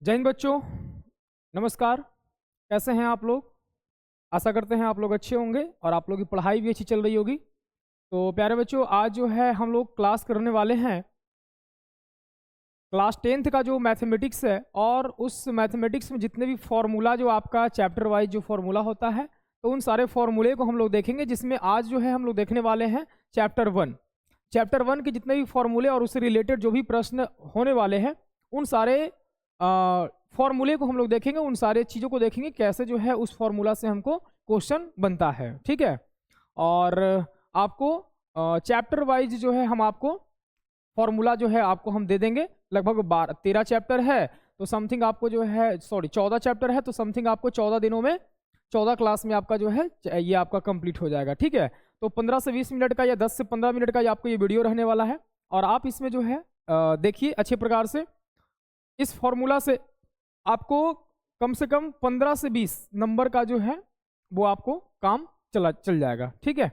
जय हिंद बच्चों, नमस्कार। कैसे हैं आप लोग? आशा करते हैं आप लोग अच्छे होंगे और आप लोग की पढ़ाई भी अच्छी चल रही होगी। तो प्यारे बच्चों, आज जो है हम लोग क्लास करने वाले हैं क्लास 10th का जो मैथमेटिक्स है, और उस मैथमेटिक्स में जितने भी फॉर्मूला जो आपका चैप्टर वाइज जो फॉर्मूला होता है, तो उन सारे फॉर्मूले को हम लोग देखेंगे, जिसमें आज जो है हम लोग देखने वाले हैं चैप्टर 1। चैप्टर 1 के जितने भी फॉर्मूले और उससे रिलेटेड जो भी प्रश्न होने वाले हैं, उन सारे फॉर्मूले को हम लोग देखेंगे, उन सारे चीज़ों को देखेंगे कैसे जो है उस फॉर्मूला से हमको क्वेश्चन बनता है। ठीक है, और आपको चैप्टर वाइज जो है हम आपको फॉर्मूला जो है आपको हम दे देंगे। लगभग 13 चैप्टर है, तो समथिंग आपको जो है 14 चैप्टर है, तो समथिंग आपको 14 दिनों में 14 क्लास में आपका जो है ये आपका कंप्लीट हो जाएगा। ठीक है, तो 15 से 20 मिनट का या 10 से 15 मिनट का आपको ये वीडियो रहने वाला है, और आप इसमें जो है देखिए अच्छे प्रकार से। इस फॉर्मूला से आपको कम से कम 15 से 20 नंबर का जो है वो आपको काम चल जाएगा। ठीक है,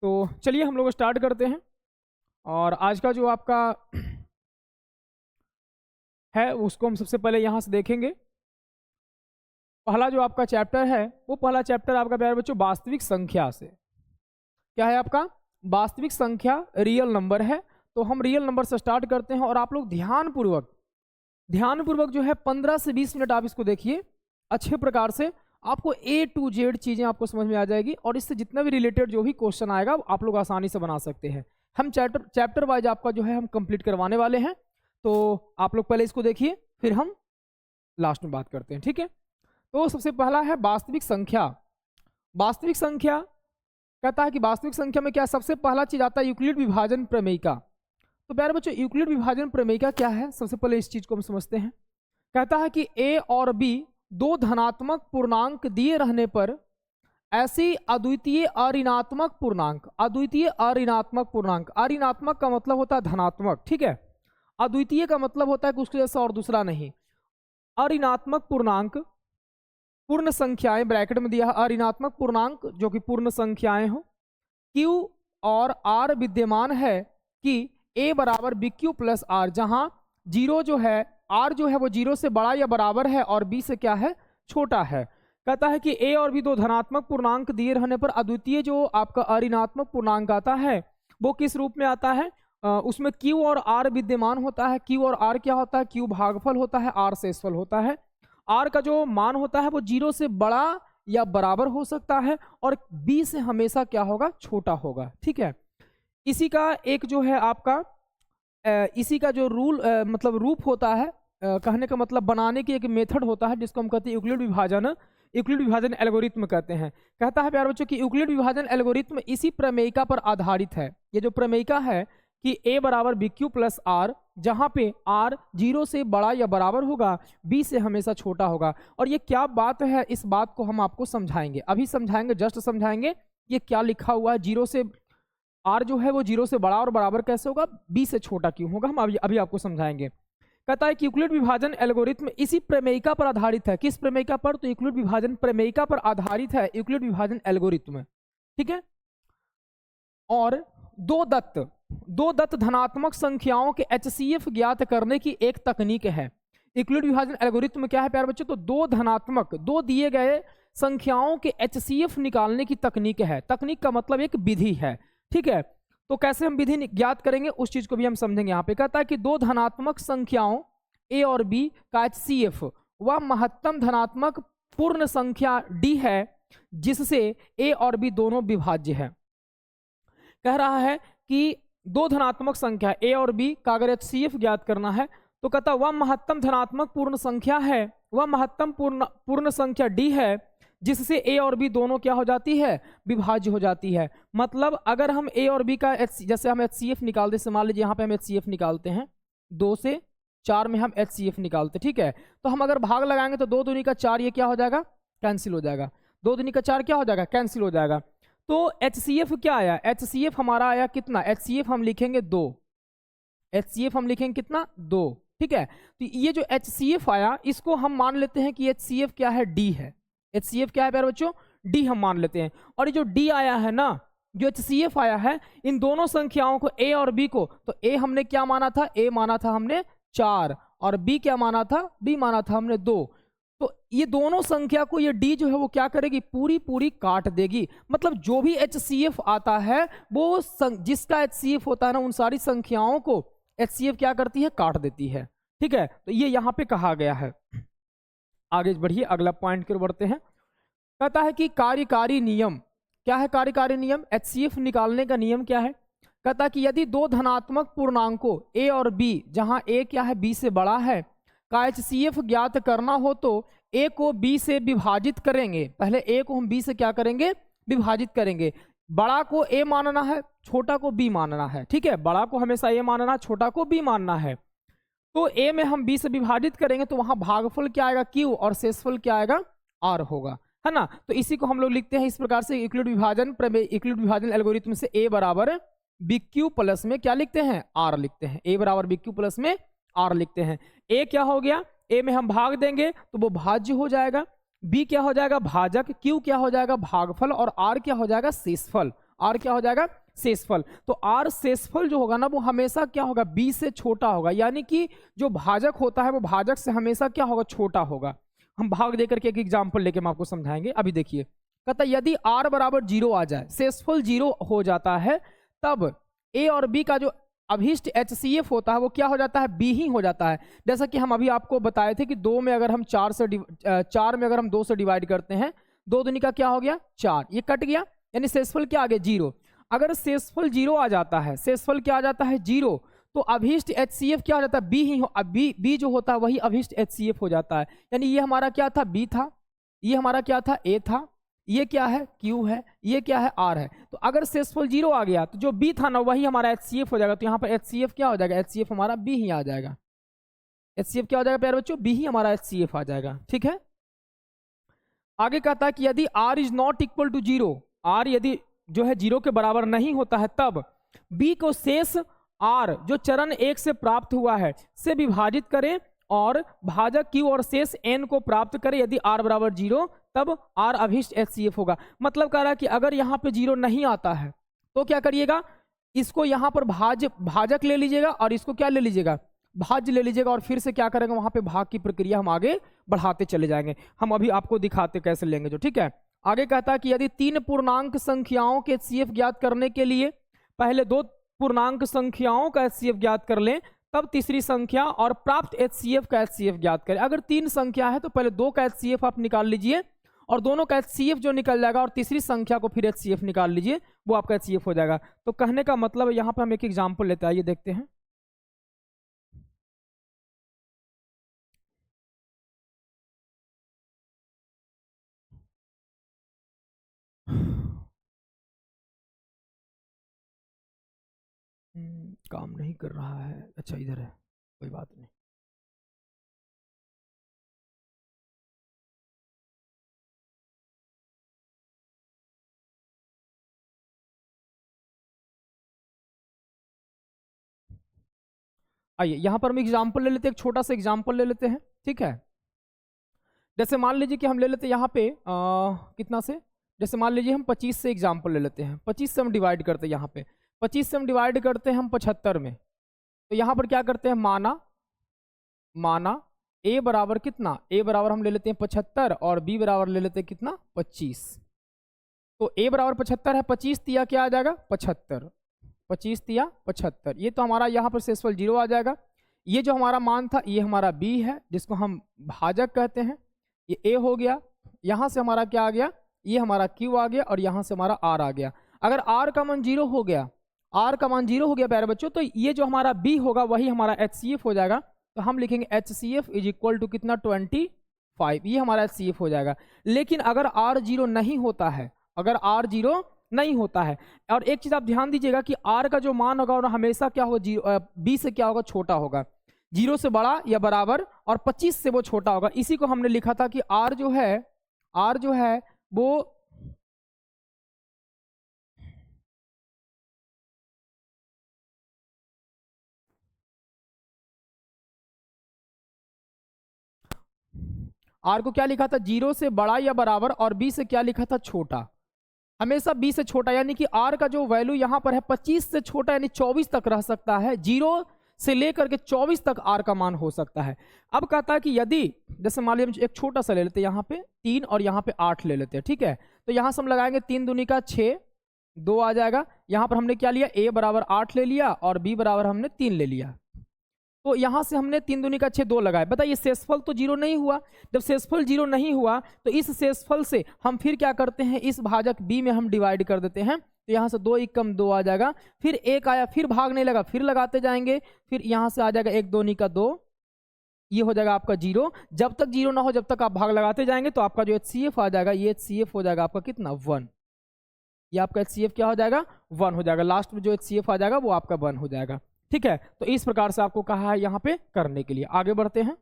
तो चलिए हम लोग स्टार्ट करते हैं। और आज का जो आपका है उसको हम सबसे पहले यहाँ से देखेंगे। पहला जो आपका चैप्टर है, वो पहला चैप्टर आपका प्यारे बच्चों वास्तविक संख्या से। क्या है आपका? वास्तविक संख्या, रियल नंबर है। तो हम रियल नंबर से स्टार्ट करते हैं, और आप लोग ध्यानपूर्वक जो है 15 से 20 मिनट आप इसको देखिए अच्छे प्रकार से। आपको A to Z चीज़ें आपको समझ में आ जाएगी, और इससे जितना भी रिलेटेड जो भी क्वेश्चन आएगा आप लोग आसानी से बना सकते हैं। हम चैप्टर वाइज आपका जो है हम कंप्लीट करवाने वाले हैं, तो आप लोग पहले इसको देखिए, फिर हम लास्ट में बात करते हैं। ठीक है, तो सबसे पहला है वास्तविक संख्या। वास्तविक संख्या कहता है कि वास्तविक संख्या में क्या सबसे पहला चीज आता है? यूक्लिड विभाजन प्रमेयिका। तो प्यारे बच्चों, यूक्लिड विभाजन प्रमेयिका क्या है? सबसे पहले इस चीज को हम समझते हैं। कहता है कि A और B दो धनात्मक पूर्णांक दिए रहने पर ऐसी अद्वितीय अऋणात्मक पूर्णांक, अऋणात्मक का मतलब होता है धनात्मक। ठीक है, अद्वितीय का मतलब होता है कि उसके जैसा और दूसरा नहीं। अऋणात्मक पूर्णांक, पूर्ण संख्याएं ब्रैकेट में दिया है, अऋणात्मक पूर्णांक जो कि पूर्ण संख्याएं हो, Q और R विद्यमान है कि A बराबर BQ प्लस R, जहां जीरो जो है, R जो है वो जीरो से बड़ा या बराबर है और B से क्या है? छोटा है। कहता है कि A और B दो धनात्मक पूर्णांक दिए रहने पर अद्वितीय जो आपका अऋणात्मक पूर्णांक आता है वो किस रूप में आता है? उसमें Q और R विद्यमान होता है। Q और R क्या होता है? Q भागफल होता है, R शेषफल होता है। R का जो मान होता है वो जीरो से बड़ा या बराबर हो सकता है, और B से हमेशा क्या होगा? छोटा होगा। ठीक है, इसी का एक जो है आपका इसी का जो मतलब रूप होता है, कहने का मतलब बनाने की एक मेथड होता है, जिसको हम कहते हैं यूक्लिड विभाजन एल्गोरिथ्म कहते हैं। कहता है प्यारे बच्चों कि यूक्लिड विभाजन एल्गोरिथ्म इसी प्रमेयिका पर आधारित है। ये जो प्रमेयिका है कि A बराबर BQ प्लस R, जहां पे R जीरो से बड़ा या बराबर होगा, B से हमेशा छोटा होगा। और ये क्या बात है, इस बात को हम आपको समझाएंगे, अभी समझाएंगे, जस्ट समझाएंगे ये क्या लिखा हुआ है। जीरो से R जो है वो जीरो से बड़ा और बराबर कैसे होगा, B से छोटा क्यों होगा, हम अभी आपको समझाएंगे। कहता है कि यूक्लिड विभाजन एल्गोरिथ्म इसी प्रमेयिका पर आधारित है। किस प्रमेयिका पर? तो यूक्लिड विभाजन प्रमेयिका पर आधारित है यूक्लिड विभाजन एल्गोरिथ्म। ठीक है, और दो दत्त धनात्मक संख्याओं के HCF ज्ञात करने की एक तकनीक है। यूक्लिड विभाजन एल्गोरिथ्म क्या है प्यारे बच्चों? तो दो दिए गए संख्याओं के HCF निकालने की तकनीक है। तकनीक का मतलब एक विधि है। ठीक है, तो कैसे हम विधि ज्ञात करेंगे उस चीज को भी हम समझेंगे। यहाँ पे कहता है कि दो धनात्मक संख्याओं A और B का HCF वह महत्तम धनात्मक पूर्ण संख्या D है जिससे A और B दोनों विभाज्य है। कह रहा है कि दो धनात्मक संख्या A और B का अगर HCF ज्ञात करना है, तो कहता वह महत्तम धनात्मक पूर्ण संख्या है, वह महत्तम पूर्ण संख्या D है जिससे A और B दोनों क्या हो जाती है? विभाज्य हो जाती है। मतलब अगर हम A और B का जैसे हम HCF निकालते, से मान लीजिए यहाँ पे हम HCF निकालते हैं, 2 से 4 में हम HCF निकालते। ठीक है, तो हम अगर भाग लगाएंगे तो 2 दूनी का 4 ये क्या हो जाएगा? कैंसिल हो जाएगा। 2 दूनी का 4 क्या हो जाएगा? कैंसिल हो जाएगा। तो HCF क्या आया? HCF हमारा आया कितना? HCF हम लिखेंगे 2। HCF हम लिखेंगे कितना? 2। ठीक है, तो ये जो HCF आया इसको हम मान लेते हैं कि HCF क्या है? D है। HCF क्या है प्यारे बच्चों? D हम मान लेते हैं। और ये जो D आया है ना, जो HCF आया है, इन दोनों संख्याओं को A और B को, तो A हमने क्या माना था? A माना था हमने 4, और बी क्या माना था, बी माना था हमने 2। तो ये दोनों संख्या को ये डी जो है वो क्या करेगी, पूरी पूरी काट देगी। मतलब जो भी HCF आता है वो जिसका HCF होता है ना, उन सारी संख्याओं को HCF क्या करती है, काट देती है। ठीक है, तो ये यहाँ पे कहा गया है। आगे बढ़िए, अगला पॉइंट की ओर बढ़ते हैं। कहता है कि कार्यकारी नियम क्या है, कार्यकारी नियम HCF निकालने का नियम क्या है। कहता है कि यदि दो धनात्मक पूर्णांकों A और B, जहां A क्या है B से बड़ा है, का HCF ज्ञात करना हो तो A को B से विभाजित करेंगे। पहले A को हम B से क्या करेंगे, विभाजित करेंगे। बड़ा को A मानना है, छोटा को B मानना है। ठीक है, बड़ा को हमेशा A मानना, छोटा को B मानना है। तो A में हम B से विभाजित करेंगे तो वहां भागफल क्या आएगा, Q, और शेषफल क्या आएगा, R होगा, है ना। तो इसी को हम लोग लिखते हैं इस प्रकार से, यूक्लिड विभाजन प्रमेय, यूक्लिड विभाजन एल्गोरिथम से A बराबर BQ प्लस में क्या लिखते हैं, R लिखते हैं। A बराबर BQ प्लस में R लिखते हैं। A क्या हो गया, A में हम भाग देंगे तो वो भाज्य हो जाएगा, B क्या हो जाएगा, भाजक, Q क्या हो जाएगा, भागफल, और R क्या हो जाएगा, शेषफल। R क्या हो जाएगा, शेषफल। तो R शेषफल जो होगा ना वो हमेशा क्या होगा, B से छोटा होगा। यानी कि जो भाजक होता है वो भाजक से हमेशा क्या होगा, छोटा होगा। हम भाग देकर के एक एग्जाम्पल लेके हम आपको समझाएंगे। अभी देखिए, कहता यदि R बराबर 0 आ जाए, शेषफल 0 हो जाता है, तब A और B का जो अभिष्ट HCF होता है वो क्या हो जाता है, B ही हो जाता है। जैसा कि हम अभी आपको बताए थे कि 2 में अगर हम 4 में अगर हम 2 से डिवाइड करते हैं, 2 दूनी का क्या हो गया, 4, ये कट गया, यानी शेषफल क्या आ गया, 0। अगर शेषफल 0 आ जाता है, शेषफल क्या आ जाता है, 0, तो अभिष्ट HCF क्या हो जाता है, B ही हो। अब B जो होता है वही अभिष्ट HCF हो जाता है। यानी ये हमारा क्या था, B था, ये हमारा क्या था, A था, ये क्या है, Q है, ये क्या है, R है। तो अगर शेषफल 0 आ गया तो जो B था ना वही हमारा HCF हो जाएगा। तो यहाँ पर HCF क्या हो जाएगा, HCF हमारा B ही आ जाएगा। HCF क्या हो जाएगा प्यारे बच्चों, B ही हमारा HCF आ जाएगा। ठीक है, आगे कहता है कि यदि R is not equal to 0, R यदि जो है 0 के बराबर नहीं होता है, तब B को शेष R जो चरण 1 से प्राप्त हुआ है से विभाजित करें और भाजक Q और शेष N को प्राप्त करें। यदि R बराबर 0 तब R अभिष्ट HCF होगा। मतलब कह रहा है कि अगर यहाँ पे 0 नहीं आता है तो क्या करिएगा, इसको यहाँ पर भाजक ले लीजिएगा और इसको क्या ले लीजिएगा, भाज्य ले लीजिएगा, और फिर से क्या करेंगे, वहां पे भाग की प्रक्रिया हम आगे बढ़ाते चले जाएंगे। हम अभी आपको दिखाते कैसे लेंगे जो। ठीक है, आगे कहता है कि यदि 3 पूर्णांक संख्याओं के HCF ज्ञात करने के लिए पहले 2 पूर्णांक संख्याओं का HCF ज्ञात कर लें, तब तीसरी संख्या और प्राप्त HCF का HCF ज्ञात करें। अगर 3 संख्या है तो पहले 2 का HCF आप निकाल लीजिए, और दोनों का HCF जो निकल जाएगा, और तीसरी संख्या को फिर HCF निकाल लीजिए, वो आपका HCF हो जाएगा। तो कहने का मतलब यहाँ पर हम एक एग्जाम्पल लेते हैं, ये देखते हैं। काम नहीं कर रहा है, अच्छा इधर है, कोई बात नहीं। आइए यहाँ पर हम एग्जाम्पल ले लेते हैं, एक छोटा सा एग्जाम्पल ले लेते हैं। ठीक है, जैसे मान लीजिए कि हम ले लेते हैं यहाँ पे कितना से, जैसे मान लीजिए हम 25 से एग्जाम्पल ले लेते हैं। 25 से हम डिवाइड करते हैं, यहाँ पे 25 से हम डिवाइड करते हैं हम 75 में। तो यहाँ पर क्या करते हैं, माना A बराबर कितना, A बराबर हम ले लेते हैं 75 और B बराबर ले लेते हैं कितना, 25। तो A बराबर 75 है, 25 तिया क्या आ जाएगा, 75, 25 तिया 75। ये तो हमारा यहाँ पर शेषफल 0 आ जाएगा। ये जो हमारा मान था ये हमारा B है, जिसको हम भाजक कहते हैं। ये A हो गया, यहाँ से हमारा क्या आ गया, ये हमारा Q आ गया, और यहाँ से हमारा R आ गया। अगर R का मान 0 हो गया, R का मान 0 हो गया प्यारे बच्चों, तो ये जो हमारा B होगा वही हमारा HCF हो जाएगा। तो हम लिखेंगे HCF इज इक्वल टू कितना, 25, ये हमारा HCF हो जाएगा। लेकिन अगर R 0 नहीं होता है, अगर R 0 नहीं होता है, और एक चीज आप ध्यान दीजिएगा कि R का जो मान होगा वो हमेशा क्या होगा, B से क्या होगा, छोटा होगा। 0 से बड़ा या बराबर, और 25 से वो छोटा होगा। इसी को हमने लिखा था कि R जो है वो R को क्या लिखा था, 0 से बड़ा या बराबर, और B से क्या लिखा था, छोटा। हमेशा B से छोटा, यानी कि R का जो वैल्यू यहाँ पर है 25 से छोटा, यानी 24 तक रह सकता है। 0 से लेकर के 24 तक r का मान हो सकता है। अब कहता है कि यदि जैसे मान लीजिए एक छोटा सा ले लेते हैं, यहाँ पे 3 और यहाँ पे 8 ले लेते हैं, ठीक है। तो यहाँ से हम लगाएंगे 3 दूनी का 6, 2 आ जाएगा। यहाँ पर हमने क्या लिया, a बराबर 8 ले लिया और b बराबर हमने 3 ले लिया। तो यहाँ से हमने 3 दूनी का 6, 2 लगाए। बताइए शेषफल तो 0 नहीं हुआ। जब शेषफल 0 नहीं हुआ तो इस शेषफल से हम फिर क्या करते हैं, इस भाजक b में हम डिवाइड कर देते हैं। तो यहाँ से 2 एकम 2 आ जाएगा, फिर 1 आया, फिर भागने लगा, फिर लगाते जाएंगे, फिर यहाँ से आ जाएगा 1 दूनी का 2, ये हो जाएगा आपका 0। जब तक 0 ना हो जब तक आप भाग लगाते जाएंगे तो आपका जो HCF आ जाएगा, ये HCF हो जाएगा आपका कितना, 1। ये आपका HCF क्या हो जाएगा, 1 हो जाएगा। लास्ट में जो HCF आ जाएगा वो आपका 1 हो जाएगा, ठीक है। तो इस प्रकार से आपको कहा है यहाँ पे करने के लिए। आगे बढ़ते हैं।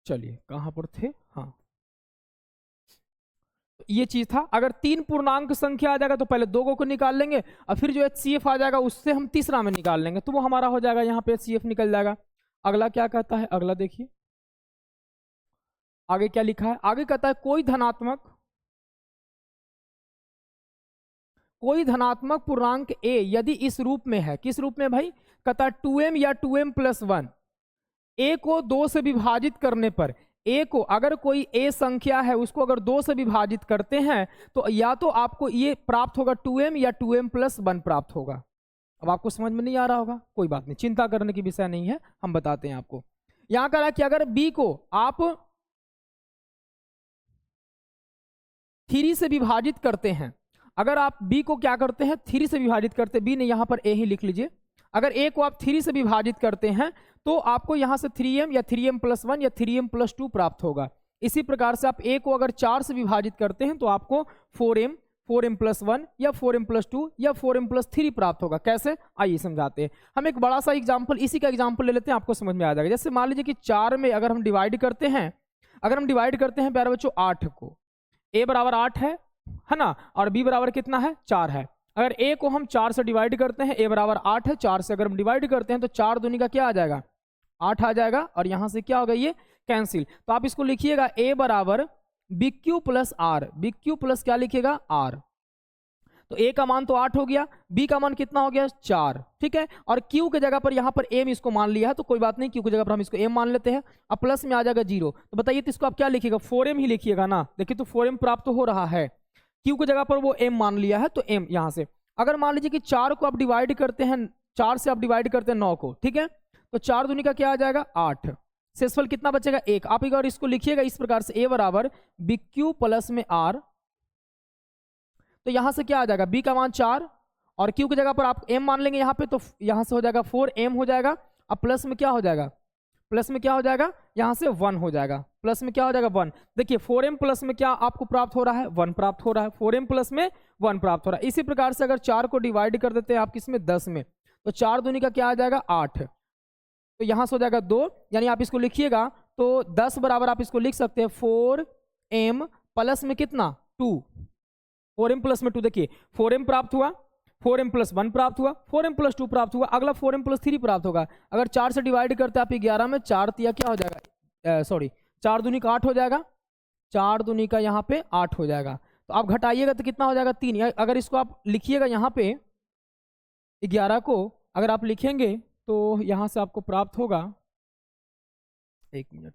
चलिए कहां पर थे, हाँ ये चीज था। अगर 3 पूर्णांक संख्या आ जाएगा तो पहले 2 को निकाल लेंगे और फिर जो HCF आ जाएगा उससे हम तीसरा में निकाल लेंगे, तो वो हमारा हो जाएगा, यहाँ पे HCF निकल जाएगा। अगला क्या कहता है, अगला देखिए आगे क्या लिखा है। आगे कहता है कोई धनात्मक पूर्णांक a यदि इस रूप में है। किस रूप में भाई, कहता है 2m या 2m + 1, a को 2 से विभाजित करने पर, a को अगर कोई a संख्या है उसको अगर 2 से विभाजित करते हैं तो या तो आपको ये प्राप्त होगा 2m या 2m + 1 प्राप्त होगा। अब आपको समझ में नहीं आ रहा होगा, कोई बात नहीं, चिंता करने की विषय नहीं है, हम बताते हैं आपको। यहां कह रहा है कि अगर b को आप 3 से विभाजित करते हैं, अगर आप b को क्या करते हैं 3 से विभाजित करते हैं, b ने यहाँ पर a ही लिख लीजिए। अगर a को आप 3 से विभाजित करते हैं तो आपको यहाँ से 3m या 3m + 1 या 3m + 2 प्राप्त होगा। इसी प्रकार से आप a को अगर 4 से विभाजित करते हैं तो आपको 4m + 1 या 4m + 2 या 4m + 3 प्राप्त होगा। कैसे, आइए समझाते हैं। हम एक बड़ा सा एग्जाम्पल, इसी का एग्जाम्पल ले लेते हैं, आपको समझ में आ जाएगा। जैसे मान लीजिए कि 4 में अगर हम डिवाइड करते हैं, प्यारे बच्चों 8 को, a बराबर 8 है ना, और b बराबर कितना है, 4 है। अगर a को हम 4 से डिवाइड करते हैं, a बराबर 8 है, 4 से अगर हम डिवाइड करते हैं तो 4 दूनी का क्या आ जाएगा, 8 आ जाएगा, और यहां से क्या होगा, ये कैंसिल। तो आप इसको लिखिएगा a बराबर bq + r, bq प्लस क्या लिखिएगा, r। तो a का मान तो 8 हो गया, b का मान कितना हो गया, 4, ठीक है। और q के जगह पर यहाँ पर m इसको मान लिया है तो कोई बात नहीं, q की जगह पर हम इसको m मान लेते हैं। अब प्लस में आ जाएगा 0, तो बताइए तो इसको आप क्या लिखिएगा, 4m ही लिखिएगा ना। देखिए तो 4m प्राप्त हो रहा है, q की जगह पर वो m मान लिया है तो m यहाँ से। अगर मान लीजिए कि 4 को आप डिवाइड करते हैं, 4 से आप डिवाइड करते हैं 9 को, ठीक है, तो 4 दूनी का क्या आ जाएगा, 8। शेषफल कितना बचेगा, 1। आप एक बार इसको लिखिएगा इस प्रकार से, a बराबर bq प्लस में r। तो यहां से क्या आ जाएगा, b का मान 4 और q की जगह पर आप m मान लेंगे यहाँ पे, तो यहां से हो जाएगा 4m हो जाएगा। अब प्लस में क्या हो जाएगा, यहाँ से 1 हो जाएगा, प्लस में क्या हो जाएगा, 1। देखिए 4m प्लस में क्या आपको प्राप्त हो रहा है, 1 प्राप्त हो रहा है, 4m प्लस में 1 प्राप्त हो रहा है। इसी प्रकार से अगर 4 को डिवाइड कर देते हैं आप किसमें, 10 में, तो 4 दूनी का क्या आ जाएगा, 8। तो यहां से हो जाएगा 2, यानी आप इसको लिखिएगा तो 10 बराबर आप इसको लिख सकते हैं 4m प्लस में कितना, 2, 4m प्लस में 2। देखिए 4m प्राप्त हुआ, 4m + 1 प्राप्त हुआ, 4m + 2 प्राप्त हुआ, अगला 4m + 3 प्राप्त होगा। अगर 4 से डिवाइड करते हैं आप 11 में, 4 तिया क्या हो जाएगा, 4 दूनी का 8 हो जाएगा, 4 दूनी का यहाँ पे 8 हो जाएगा। तो आप घटाइएगा तो कितना हो जाएगा, 3। अगर इसको आप लिखिएगा यहाँ पे 11 को अगर आप लिखेंगे तो यहाँ से आपको प्राप्त होगा, 1 मिनट,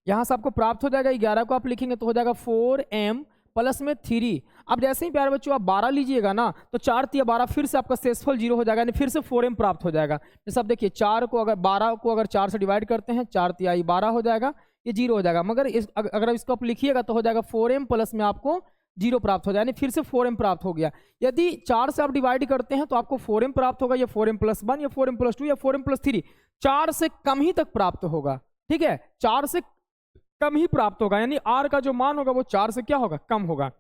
यहां से आपको प्राप्त हो जाएगा 11 को आप लिखेंगे तो हो जाएगा 4m प्लस में 3। अब जैसे ही प्यारे बच्चों आप 12 लीजिएगा ना तो 4 तिया 12 फिर से आपका शेषफल 0 हो जाएगा, यानी फिर से 4m प्राप्त हो जाएगा। जैसे आप देखिए 4 को अगर 12 को अगर 4 से डिवाइड करते हैं, 4 तिया 12 हो जाएगा, ये 0 हो जाएगा। मगर अगर इसको आप लिखिएगा तो हो जाएगा 4m प्लस में आपको 0 प्राप्त हो जाए, यानी फिर से 4m प्राप्त हो गया। यदि 4 से आप डिवाइड करते हैं तो आपको 4m प्राप्त होगा, या 4m + 1 या 4m + 2 या 4m + 3, 4 से कम ही तक प्राप्त होगा, ठीक है, 4 से कम ही प्राप्त होगा, यानी r का जो मान होगा वो 4 से क्या होगा, कम होगा।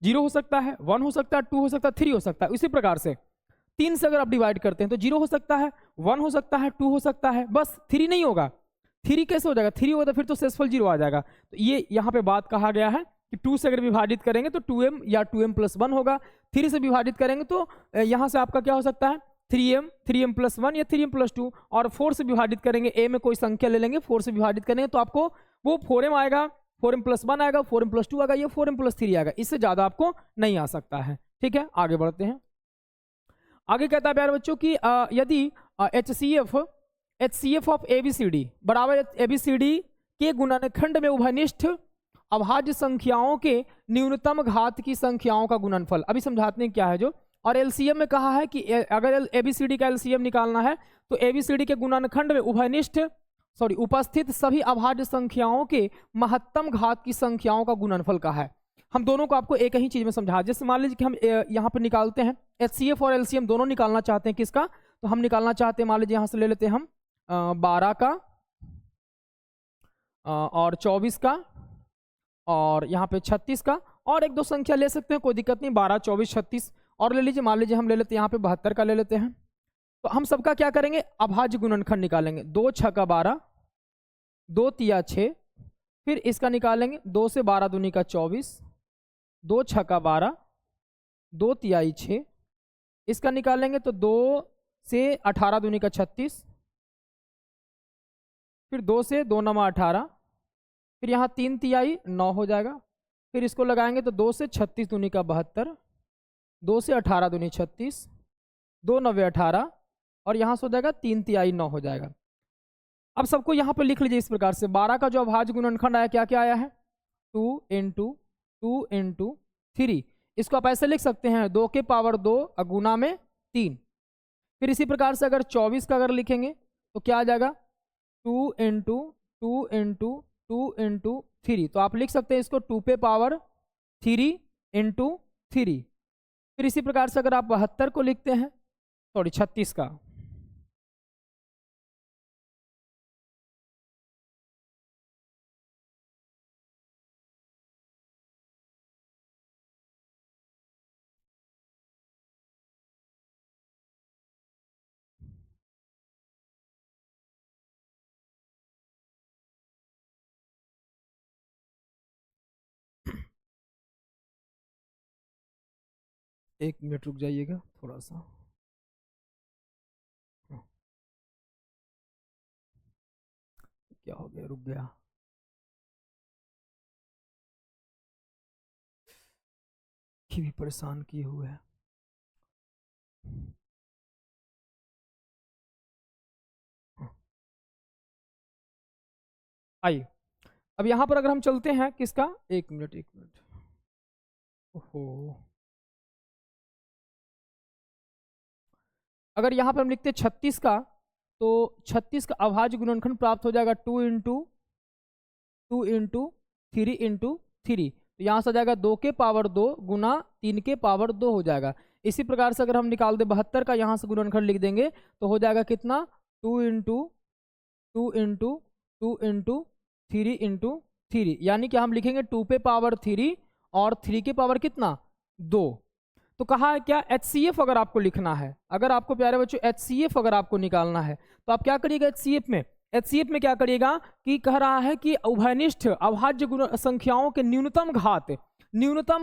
0 हो सकता है, 1 हो सकता है, 2 हो सकता है, 3 हो सकता है। इसी प्रकार से 3 से अगर आप डिवाइड करते हैं तो 0 हो सकता है, 1 हो सकता है, 2 हो सकता है, बस 3 नहीं होगा। 3 कैसे हो जाएगा, 3 होगा तो फिर तो शेषफल 0 आ जाएगा। तो ये यहाँ पे बात कहा गया है कि 2 से अगर विभाजित करेंगे तो 2m या 2m + 1 होगा, 3 से विभाजित करेंगे तो यहाँ से आपका क्या हो सकता है, 3m + 1 या 3m + 2, और 4 से विभाजित करेंगे, a में कोई संख्या ले लेंगे, 4 से विभाजित करेंगे तो आपको वो 4m आएगा, 4m+1 आएगा, 4m+2 आएगा, ये 4m+3 आएगा, इससे ज्यादा आपको नहीं आ सकता है। ठीक है, आगे बढ़ते हैं। आगे कहता है प्यारे बच्चों कि यदि HCF ऑफ ABCD बराबर ABCD के गुणनखंड में उभयनिष्ठ अभाज्य संख्याओं के न्यूनतम घात की संख्याओं का गुणनफल, अभी समझाते हैं क्या है जो, और LCM में कहा है कि अगर ABCD का LCM निकालना है तो ABCD के गुणनखंड में उभयनिष्ठ उपस्थित सभी अभाज्य संख्याओं के महत्तम घात की संख्याओं का गुणनफल का है। हम दोनों को आपको एक ही चीज में समझा, जैसे मान लीजिए कि हम यहाँ पे निकालते हैं HCF और LCM दोनों निकालना चाहते हैं, किसका, तो हम निकालना चाहते हैं, मान लीजिए यहाँ से ले लेते हैं हम 12 का और 24 का और यहाँ पे 36 का, और एक दो संख्या ले सकते हैं, कोई दिक्कत नहीं, 12, 24, 36 और ले लीजिए, मान लीजिए हम ले लेते हैं यहाँ पे 72 का ले लेते हैं। तो हम सबका क्या करेंगे, अभाज्य गुणनखंड निकालेंगे, 2 6 का 12, 2 तिया 6, फिर इसका निकालेंगे 2 से 12 दूनी का 24, 2 6 का 12, 2 तिहाई 6, इसका निकालेंगे तो 2 से 18 दूनी का 36, फिर 2 से 2 9 18, फिर यहाँ 3 तिहाई 9 हो जाएगा, फिर इसको लगाएंगे तो 2 से 36 दूनी का 72, 2 से 18 दूनी 36, 2 9 18 और यहाँ से हो जाएगा 3 तिहाई 9 हो जाएगा। अब सबको यहाँ पर लिख लीजिए इस प्रकार से, 12 का जो अभाज्य गुणनखंड आया क्या क्या आया है, 2 × 2 × 3, इसको आप ऐसे लिख सकते हैं 2 के पावर 2 गुना में 3। फिर इसी प्रकार से अगर 24 का अगर लिखेंगे तो क्या आ जाएगा, 2 × 2 × 2 × 3, तो आप लिख सकते हैं इसको 2 पे पावर 3 × 3। फिर इसी प्रकार से अगर आप 72 को लिखते हैं, 36 का, एक मिनट रुक जाइएगा थोड़ा सा, क्या हो गया, रुक गया, भी परेशान किए हुए है। आइए अब यहां पर अगर हम चलते हैं किसका, एक मिनट, ओहो, अगर यहां पर हम लिखते हैं 36 का, तो 36 का अभाज्य गुणनखंड प्राप्त हो जाएगा 2 × 2 × 3 × 3, तो यहाँ से आ जाएगा 2 के पावर 2 गुना 3 के पावर 2 हो जाएगा। इसी प्रकार से अगर हम निकाल दे 72 का, यहाँ से गुणनखंड लिख देंगे तो हो जाएगा कितना, 2 × 2 × 2 × 3 × 3, यानी कि हम लिखेंगे 2 पे पावर 3 और 3 के पावर कितना, 2। तो कहा है क्या, HCF अगर आपको लिखना है, अगर आपको प्यारे बच्चों HCF अगर आपको निकालना है तो आप क्या करिएगा, HCF में क्या करिएगा कि कह रहा है कि उभयनिष्ठ अभाज्य गुण संख्याओं के न्यूनतम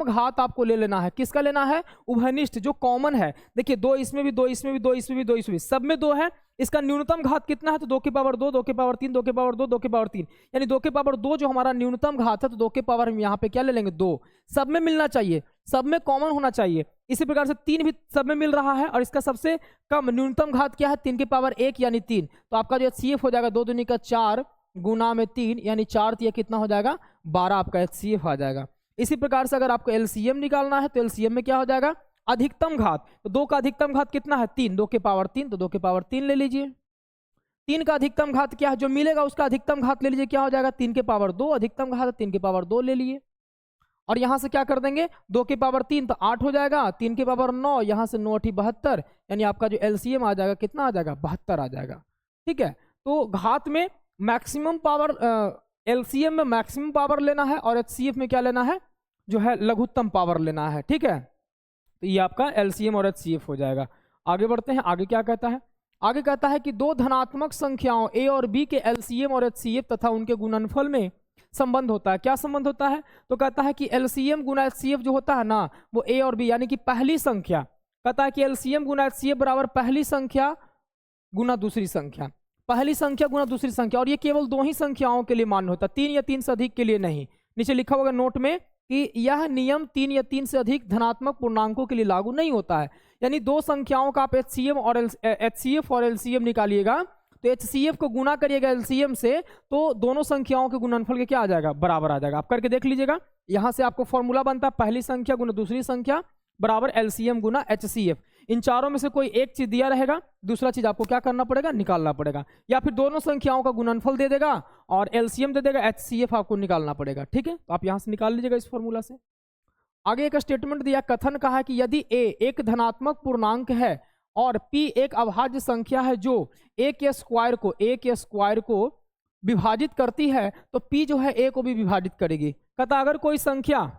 घात आपको ले लेना है, किसका लेना है, उभयनिष्ठ जो कॉमन है। देखिए 2 इसमें भी, 2 इसमें भी, 2 इसमें भी, 2 इसमें भी, सब में 2 है, इसका न्यूनतम घात कितना है, तो 2 के पावर 2, 2 के पावर 3, 2 के पावर 2, 2 के पावर 3, यानी 2 के पावर 2 जो हमारा न्यूनतम घात है, तो 2 के पावर हम यहाँ पे क्या ले लेंगे, 2, सब में मिलना चाहिए, सब में कॉमन होना चाहिए। इसी प्रकार से 3 भी सब में मिल रहा है और इसका सबसे कम न्यूनतम घात क्या है, 3 के पावर 1 यानी 3, तो आपका जो HCF हो जाएगा 2 दूनी का 4 गुना में 3 यानी 4 तिया कितना हो जाएगा, 12 आपका HCF आ जाएगा। इसी प्रकार से अगर आपको LCM निकालना है तो LCM में क्या हो जाएगा, अधिकतम घात, तो 2 का अधिकतम घात कितना है, 3, 2 के पावर 3, तो 2 के पावर 3 ले लीजिए। 3 का अधिकतम घात क्या है, जो मिलेगा उसका अधिकतम घात ले लीजिए, क्या हो जाएगा, 3 के पावर 2, अधिकतम घात 3 के पावर 2 ले लिए, और यहां से क्या कर देंगे, 2 के पावर 3 तो 8 हो जाएगा, 3 के पावर 9, यहां से 9 8 72, यानी आपका जो LCM आ जाएगा कितना आ जाएगा, 72 आ जाएगा। ठीक है, तो घात में मैक्सिमम पावर, LCM में मैक्सिमम पावर लेना है और HCF में क्या लेना है, जो है लघुत्तम पावर लेना है। ठीक है, तो ये आपका LCM और HCF हो जाएगा। आगे बढ़ते हैं, आगे क्या कहता है, आगे कहता है कि 2 धनात्मक संख्याओं A और B के LCM और HCF तथा उनके गुणनफल में संबंध होता है। क्या संबंध होता है, तो कहता है कि LCM गुना HCF जो होता है ना, वो A और B यानी कि पहली संख्या, कहता है कि LCM गुना HCF बराबर पहली संख्या गुना दूसरी संख्या, पहली संख्या गुना दूसरी संख्या, और ये केवल 2 ही संख्याओं के लिए मान्य होता है, 3 या 3 से अधिक के लिए नहीं। नीचे लिखा होगा नोट में कि यह नियम 3 या 3 से अधिक धनात्मक पूर्णांकों के लिए लागू नहीं होता है। यानी दो संख्याओं का आप HCF और LCM निकालिएगा, तो HCF को गुना करिएगा LCM से, तो दोनों संख्याओं के गुणनफल के क्या आ जाएगा, बराबर आ जाएगा। आप करके देख लीजिएगा, यहां से आपको फॉर्मूला बनता है पहली संख्या गुना दूसरी संख्या बराबर LCM गुना HCF। इन चारों में से कोई एक चीज दिया रहेगा, दूसरा चीज आपको क्या करना पड़ेगा, निकालना पड़ेगा, या फिर दोनों संख्याओं का गुणनफल दे देगा और LCM दे देगा, HCF आपको निकालना पड़ेगा। ठीक है, तो आप यहां से निकाल लीजिएगा इस फॉर्मूला से। आगे एक स्टेटमेंट दिया, कथन कहा है कि यदि A एक धनात्मक पूर्णांक है और P एक अभाज्य संख्या है जो A के स्क्वायर को विभाजित करती है, तो P जो है A को भी विभाजित करेगी। कहता अगर कोई संख्या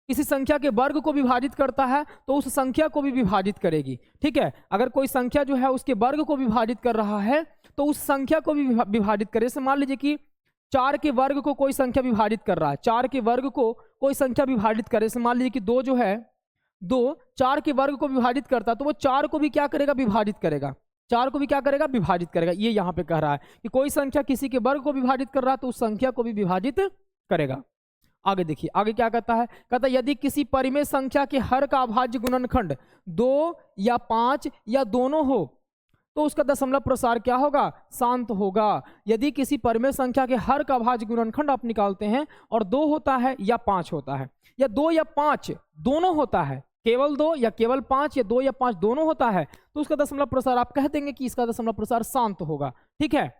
किसी संख्या के वर्ग को विभाजित करता है तो उस संख्या को भी विभाजित करेगी। ठीक है, अगर कोई संख्या जो है उसके वर्ग को विभाजित कर रहा है तो उस संख्या को भी विभाजित करे। जैसे मान लीजिए कि 4 के वर्ग को कोई संख्या विभाजित कर रहा है, 4 के वर्ग को कोई संख्या विभाजित करे। जैसे मान लीजिए कि 2 जो है 2 4 के वर्ग को विभाजित करता है, तो वो 4 को भी क्या करेगा, विभाजित करेगा। 4 को भी क्या करेगा, विभाजित करेगा। ये यहाँ पे कह रहा है कि कोई संख्या किसी के वर्ग को विभाजित कर रहा है तो उस संख्या को भी विभाजित करेगा। आगे देखिए, आगे क्या कहता है, कहता है यदि किसी परिमेय संख्या के हर का अभाज्य गुणनखंड 2 या 5 या दोनों हो तो उसका दशमलव प्रसार क्या होगा, शांत होगा। यदि किसी परिमेय संख्या के हर का अभाज्य गुणनखंड आप निकालते हैं और 2 होता है या 5 होता है, या 2 या 5 दोनों होता है, केवल 2 या केवल 5 या 2 या 5 दोनों होता है, तो उसका दशमलव प्रसार आप कह देंगे कि इसका दशमलव प्रसार शांत होगा। ठीक है,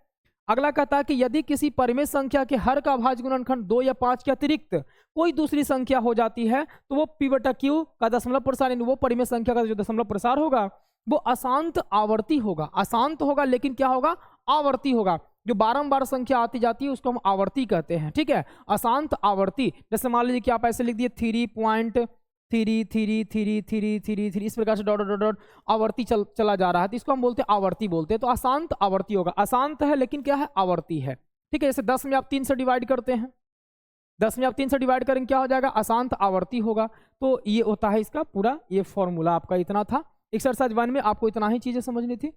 अगला कहता है कि यदि किसी परिमेय संख्या के हर का अभाज्य गुणनखंड 2 या 5 के अतिरिक्त कोई दूसरी संख्या हो जाती है तो वो P/Q का दशमलव प्रसार, यानी वो परिमेय संख्या का जो दशमलव प्रसार होगा वो अशांत आवर्ती होगा। अशांत होगा लेकिन क्या होगा, आवर्ती होगा। जो बारंबार संख्या आती जाती है उसको हम आवर्ती कहते हैं। ठीक है, अशांत आवर्ती। जैसे मान लीजिए कि आप ऐसे लिख दिए 3.333333 इस प्रकार से डॉट डॉट डॉट आवर्ती चला जा रहा है, तो इसको हम बोलते हैं आवर्ती बोलते हैं। तो अशांत आवर्ती होगा, अशांत है लेकिन क्या है, आवर्ती है। ठीक है, जैसे 10 में आप 3 से डिवाइड करते हैं, 10 में आप 3 से डिवाइड करेंगे क्या हो जाएगा, अशांत आवर्ती होगा। तो ये होता है इसका पूरा ये फॉर्मूला। आपका इतना था एक्सरसाइज 1 में, आपको इतना ही चीजें समझनी थी।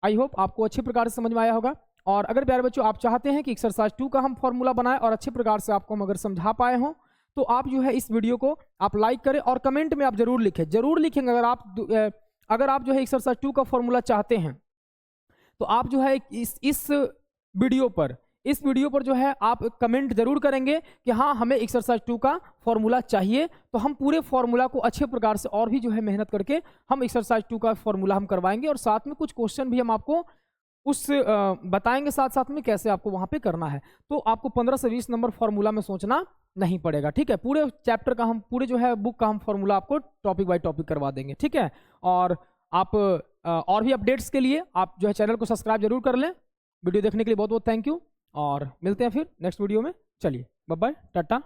आई होप आपको अच्छे प्रकार से समझ में आया होगा। और अगर प्यारे बच्चों आप चाहते हैं कि एक्सरसाइज 2 का हम फॉर्मूला बनाएं और अच्छे प्रकार से आपको हम अगर समझा पाए हों, तो आप जो है इस वीडियो को आप लाइक करें और कमेंट में आप जरूर लिखेंगे। अगर आप जो है एक्सरसाइज 2 का फॉर्मूला चाहते हैं तो आप जो है इस वीडियो पर जो है आप कमेंट जरूर करेंगे कि हाँ हमें एक्सरसाइज 2 का फॉर्मूला चाहिए। तो हम पूरे फॉर्मूला को अच्छे प्रकार से और भी जो है मेहनत करके हम एक्सरसाइज 2 का फॉर्मूला हम करवाएंगे और साथ में कुछ क्वेश्चन भी हम आपको उस बताएंगे साथ साथ में कैसे आपको वहां पे करना है। तो आपको 15 से 20 नंबर फॉर्मूला में सोचना नहीं पड़ेगा। ठीक है, पूरे चैप्टर का हम पूरे जो है बुक का हम फॉर्मूला आपको टॉपिक बाय टॉपिक करवा देंगे। ठीक है, और आप और भी अपडेट्स के लिए आप जो है चैनल को सब्सक्राइब जरूर कर लें। वीडियो देखने के लिए बहुत बहुत थैंक यू और मिलते हैं फिर नेक्स्ट वीडियो में। चलिए बाय बाय, टाटा।